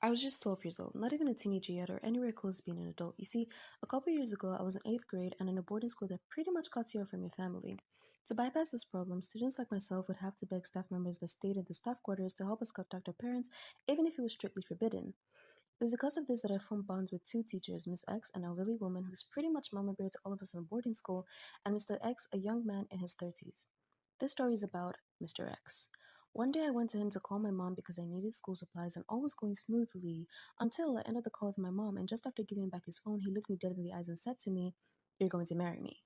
I was just 12 years old, not even a teenager yet or anywhere close to being an adult. You see, a couple years ago, I was in 8th grade and in a boarding school that pretty much cuts you off from your family. To bypass this problem, students like myself would have to beg staff members that stayed at the staff quarters to help us contact our parents, even if it was strictly forbidden. It was because of this that I formed bonds with two teachers, Miss X, an elderly woman who's pretty much mama bear to all of us in boarding school, and Mr. X, a young man in his 30s. This story is about Mr. X. One day I went to him to call my mom because I needed school supplies and all was going smoothly until I ended the call with my mom, and just after giving back his phone, he looked me dead in the eyes and said to me, "You're going to marry me."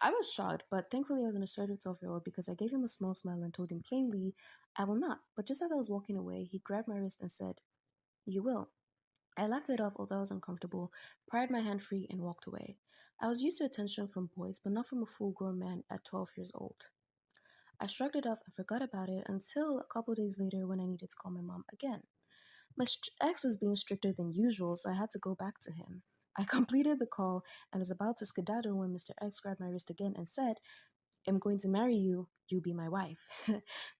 I was shocked, but thankfully I was an assertive 12-year-old because I gave him a small smile and told him plainly, "I will not." But just as I was walking away, he grabbed my wrist and said, "You will." I laughed it off, although I was uncomfortable, pried my hand free, and walked away. I was used to attention from boys, but not from a full grown man at 12 years old. I shrugged it off and forgot about it until a couple days later when I needed to call my mom again. My ex was being stricter than usual, so I had to go back to him. I completed the call and was about to skedaddle when Mr. X grabbed my wrist again and said, "I'm going to marry you. You be my wife."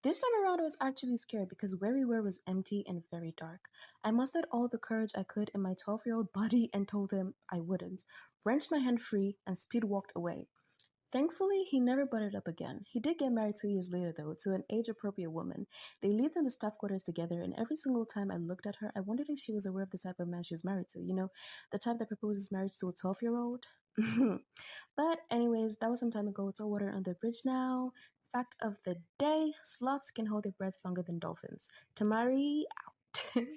This time around, I was actually scared because where we were was empty and very dark. I mustered all the courage I could in my 12-year-old body and told him I wouldn't, wrenched my hand free, and speed walked away. Thankfully, he never butted up again. He did get married 2 years later, though, to an age appropriate woman. They lived in the staff quarters together, and every single time I looked at her, I wondered if she was aware of the type of man she was married to. You know, the type that proposes marriage to a 12-year-old? But, anyways, that was some time ago. It's all water under the bridge now. Fact of the day: sloths can hold their breaths longer than dolphins. Tamari out.